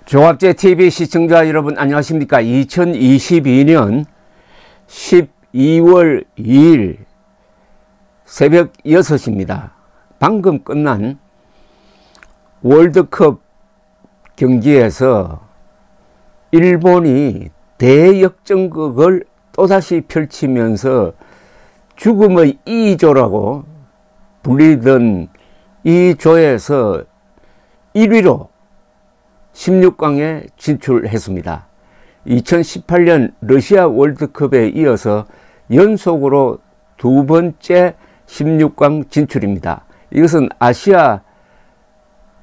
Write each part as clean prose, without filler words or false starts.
종합제TV 시청자 여러분 안녕하십니까. 2022년 12월 2일 새벽 6시입니다. 방금 끝난 월드컵 경기에서 일본이 대역전극을 또다시 펼치면서 죽음의 2조라고 불리던 이 조에서 1위로 16강에 진출했습니다. 2018년 러시아 월드컵에 이어서 연속으로 두 번째 16강 진출입니다. 이것은 아시아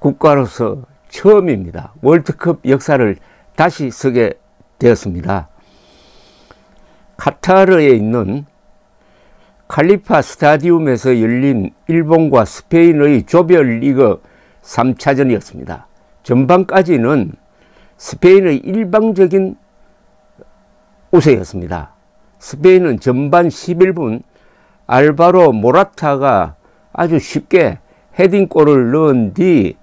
국가로서 처음입니다. 월드컵 역사를 다시 쓰게 되었습니다. 카타르에 있는 칼리파 스타디움에서 열린 일본과 스페인의 조별리그 3차전이었습니다. 전반까지는 스페인의 일방적인 우세였습니다. 스페인은 전반 11분 알바로 모라타가 아주 쉽게 헤딩골을 넣은 뒤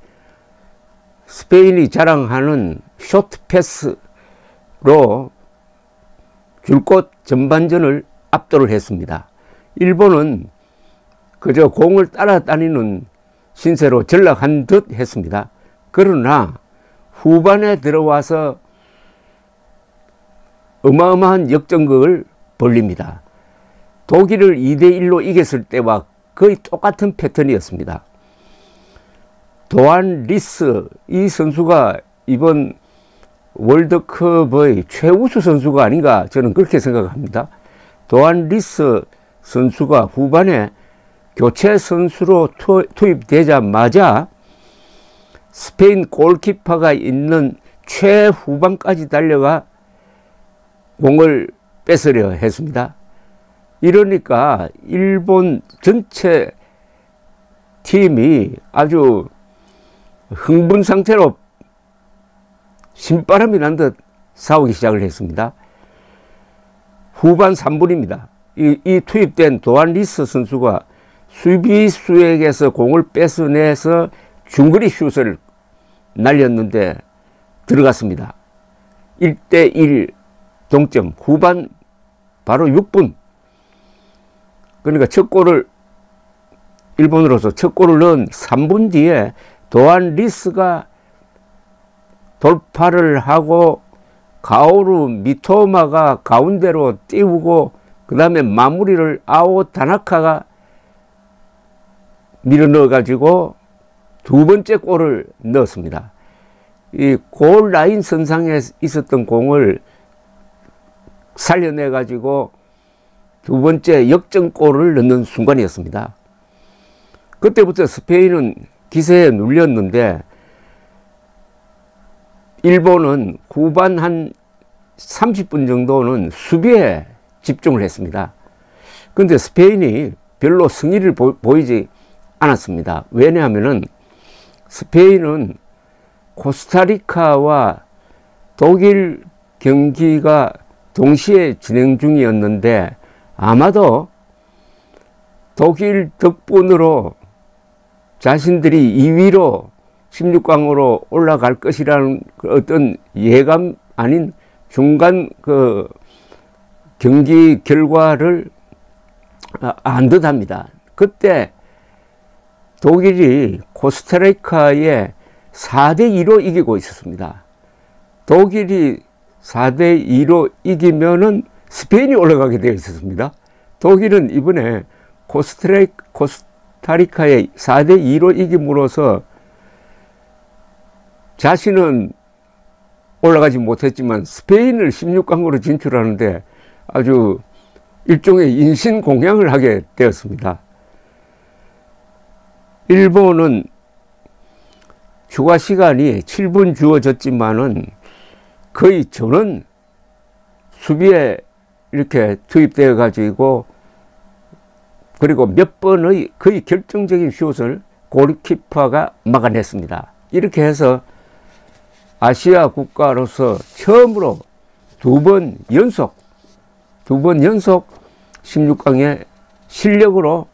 스페인이 자랑하는 쇼트 패스로 줄곧 전반전을 압도를 했습니다. 일본은 그저 공을 따라다니는 신세로 전락한 듯 했습니다. 그러나 후반에 들어와서 어마어마한 역전극을 벌립니다. 독일을 2대1로 이겼을 때와 거의 똑같은 패턴이었습니다. 도안 리스, 이 선수가 이번 월드컵의 최우수 선수가 아닌가 저는 그렇게 생각합니다. 도안 리스 선수가 후반에 교체 선수로 투입되자마자 스페인 골키퍼가 있는 최후방까지 달려가 공을 뺏으려 했습니다. 이러니까 일본 전체 팀이 아주 흥분 상태로 신바람이 난 듯 싸우기 시작을 했습니다. 후반 3분입니다. 이 투입된 도안 리스 선수가 수비수에게서 공을 뺏어내서 중거리 슛을 날렸는데 들어갔습니다. 1대1 동점. 후반 바로 6분. 그러니까 일본으로서 첫 골을 넣은 3분 뒤에 도안 리스가 돌파를 하고 가오루 미토마가 가운데로 띄우고 그 다음에 마무리를 아오 다나카가 밀어 넣어 가지고 두 번째 골을 넣었습니다. 이 골 라인 선상에 있었던 공을 살려내 가지고 두 번째 역전골을 넣는 순간이었습니다. 그때부터 스페인은 기세에 눌렸는데 일본은 후반 한 30분 정도는 수비에 집중을 했습니다. 그런데 스페인이 별로 승리를 보이지 않았습니다. 왜냐하면 스페인은 코스타리카와 독일 경기가 동시에 진행 중이었는데 아마도 독일 덕분으로 자신들이 2위로 16강으로 올라갈 것이라는 어떤 예감 아닌 중간 그 경기 결과를 안 듯합니다. 그때 독일이 코스타리카에 4대2로 이기고 있었습니다. 독일이 4대2로 이기면은 스페인이 올라가게 되어 있었습니다. 독일은 이번에 코스타리카에 4대2로 이김으로써 자신은 올라가지 못했지만 스페인을 16강으로 진출하는데 아주 일종의 인신공양을 하게 되었습니다. 일본은 추가 시간이 7분 주어졌지만은 거의 전원 수비에 이렇게 투입되어 가지고 그리고 몇 번의 거의 결정적인 슛을 골키퍼가 막아냈습니다. 이렇게 해서 아시아 국가로서 처음으로 두 번 연속 16강에 실력으로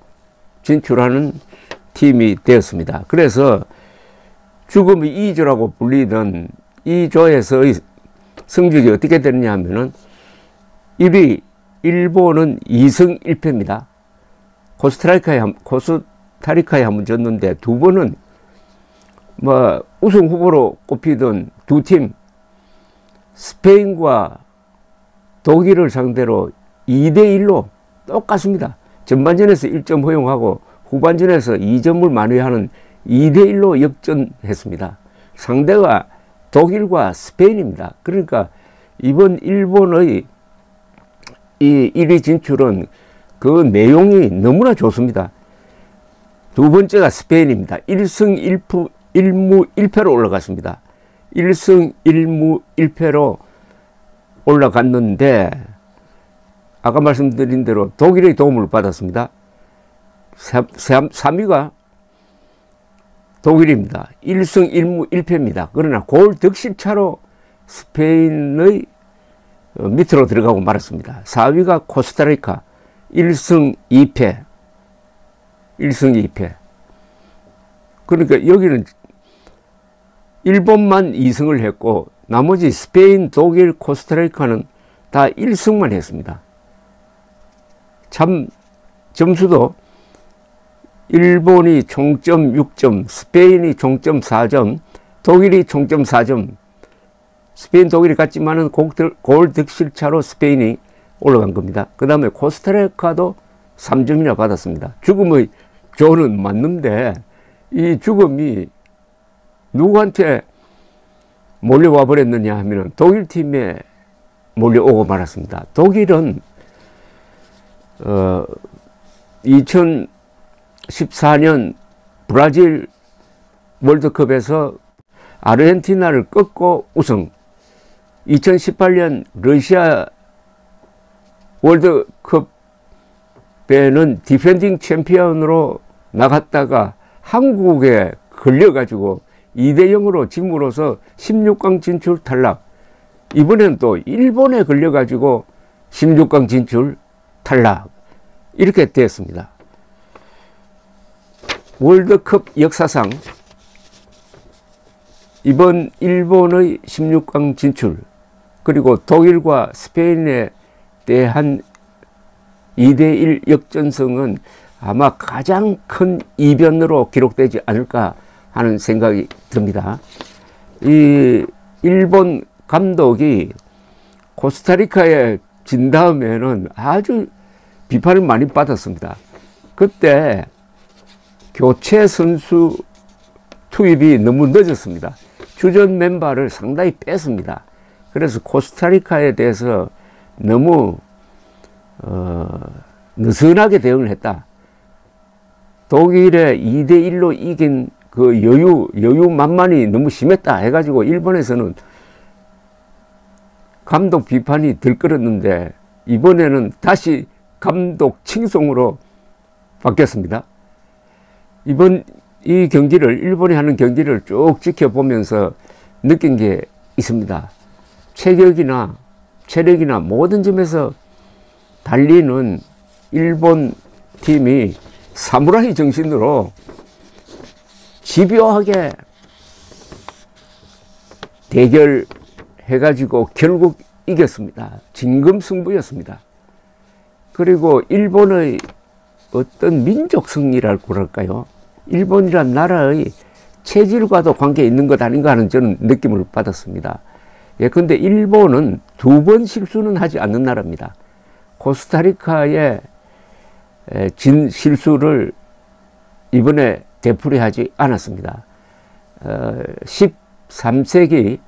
진출하는 팀이 되었습니다. 그래서 죽음의 2조라고 불리던 이 조에서의 성적이 어떻게 되느냐 하면은 1위 일본은 2승 1패입니다. 코스타리카에 한번 졌는데 두 번은 뭐 우승 후보로 꼽히던 두 팀 스페인과 독일을 상대로 2대1로 똑같습니다. 전반전에서 1점 허용하고 후반전에서 2점을 만회하는 2대1로 역전했습니다. 상대가 독일과 스페인입니다. 그러니까 이번 일본의 이 1위 진출은 그 내용이 너무나 좋습니다. 두 번째가 스페인입니다. 1승 1무 1패로 올라갔습니다. 1승 1무 1패로 올라갔는데 아까 말씀드린 대로 독일의 도움을 받았습니다. 3위가 독일입니다. 1승 1무 1패입니다. 그러나 골 득실차로 스페인의 밑으로 들어가고 말았습니다. 4위가 코스타리카 1승 2패. 1승 2패. 그러니까 여기는 일본만 2승을 했고 나머지 스페인, 독일, 코스타리카는 다 1승만 했습니다. 참 점수도 일본이 총점 6점, 스페인이 총점 4점, 독일이 총점 4점. 스페인, 독일이 같지만은 골 득실차로 스페인이 올라간 겁니다. 그 다음에 코스타리카도 3점이나 받았습니다. 죽음의 조는 맞는데 이 죽음이 누구한테 몰려와 버렸느냐 하면 독일 팀에 몰려오고 말았습니다. 독일은 2014년 브라질 월드컵에서 아르헨티나를 꺾고 우승, 2018년 러시아 월드컵에는 디펜딩 챔피언으로 나갔다가 한국에 걸려가지고 2대0으로 짐으로써 16강 진출 탈락. 이번엔 또 일본에 걸려가지고 16강 진출 탈락. 이렇게 됐습니다. 월드컵 역사상 이번 일본의 16강 진출 그리고 독일과 스페인에 대한 2대1 역전승은 아마 가장 큰 이변으로 기록되지 않을까 하는 생각이 듭니다. 이 일본 감독이 코스타리카에 진 다음에는 아주 비판을 많이 받았습니다. 그때 교체 선수 투입이 너무 늦었습니다. 주전 멤버를 상당히 뺐습니다. 그래서 코스타리카에 대해서 너무 느슨하게 대응을 했다. 독일에 2대1로 이긴 그 여유만만이 너무 심했다 해가지고 일본에서는 감독 비판이 들끓었는데 이번에는 다시 감독 칭송으로 바뀌었습니다. 이번 이 경기를 일본이 하는 경기를 쭉 지켜보면서 느낀 게 있습니다. 체격이나 체력이나 모든 점에서 달리는 일본 팀이 사무라이 정신으로 집요하게 대결해가지고 결국 이겼습니다. 진검승부였습니다. 그리고 일본의 어떤 민족 승리랄까 그럴까요? 일본이란 나라의 체질과도 관계 있는 것 아닌가 하는 저는 느낌을 받았습니다. 근데 일본은 두 번 실수는 하지 않는 나라입니다. 코스타리카의 진 실수를 이번에 되풀이하지 않았습니다. 13세기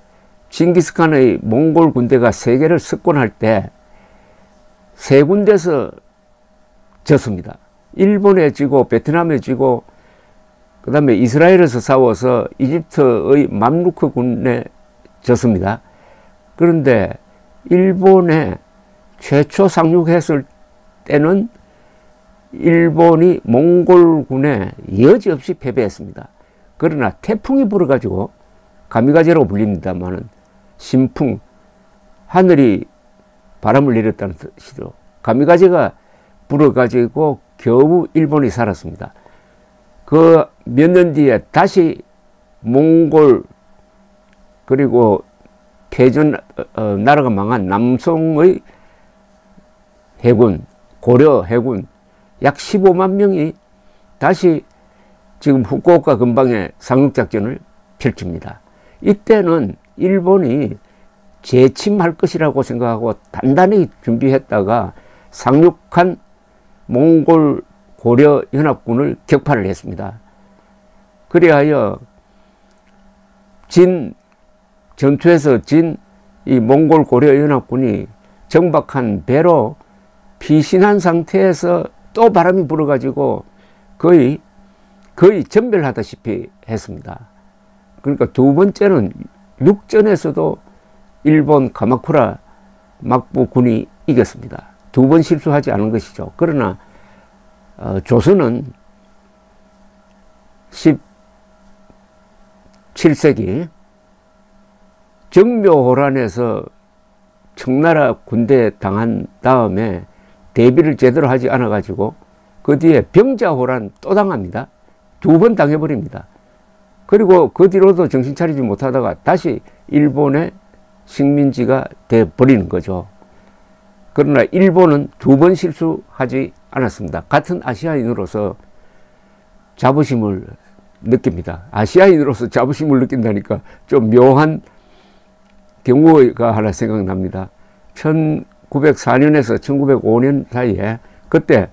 징기스칸의 몽골 군대가 세계를 석권할 때 세 군데서 졌습니다. 일본에 지고 베트남에 지고 그 다음에 이스라엘에서 싸워서 이집트의 맘루크 군에 졌습니다. 그런데 일본에 최초 상륙했을 때는 일본이 몽골군에 여지없이 패배했습니다. 그러나 태풍이 불어가지고 가미가제라고 불립니다만은 신풍, 하늘이 바람을 내렸다는 뜻이죠. 가미가제가 불어가지고 겨우 일본이 살았습니다. 그 몇 년 뒤에 다시 몽골 그리고 패전 나라가 망한 남송의 해군, 고려 해군 약 15만 명이 다시 지금 후쿠오카 근방에 상륙작전을 펼칩니다. 이때는 일본이 재침할 것이라고 생각하고 단단히 준비했다가 상륙한 몽골 고려 연합군을 격파를 했습니다. 그리하여 전투에서 진 이 몽골 고려 연합군이 정박한 배로 피신한 상태에서 또 바람이 불어가지고 거의 전멸하다시피 했습니다. 그러니까 두 번째는 육전에서도 일본 가마쿠라 막부군이 이겼습니다. 두 번 실수하지 않은 것이죠. 그러나 조선은 17세기 정묘호란에서 청나라 군대에 당한 다음에 대비를 제대로 하지 않아 가지고 그 뒤에 병자호란 또 당합니다. 두 번 당해버립니다. 그리고 그 뒤로도 정신 차리지 못하다가 다시 일본의 식민지가 돼 버리는 거죠. 그러나 일본은 두 번 실수하지 않았습니다. 같은 아시아인으로서 자부심을 느낍니다. 아시아인으로서 자부심을 느낀다니까 좀 묘한 경우가 하나 생각납니다. 1904년에서 1905년 사이에 그때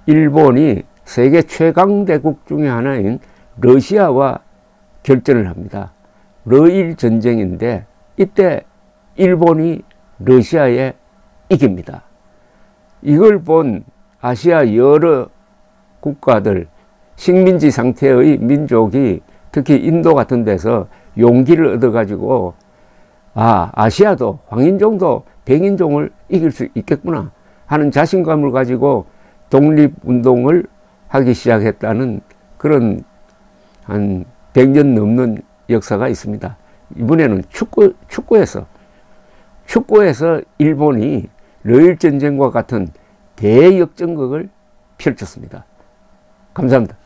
일본이 세계 최강대국 중에 하나인 러시아와 결전을 합니다. 러일 전쟁인데 이때 일본이 러시아에 이깁니다. 이걸 본 아시아 여러 국가들, 식민지 상태의 민족이 특히 인도 같은 데서 용기를 얻어가지고 아시아도 황인종도 백인종을 이길 수 있겠구나 하는 자신감을 가지고 독립운동을 하기 시작했다는 그런 한 100년 넘는 역사가 있습니다. 이번에는 축구에서 일본이 러일전쟁과 같은 대역전극을 펼쳤습니다. 감사합니다.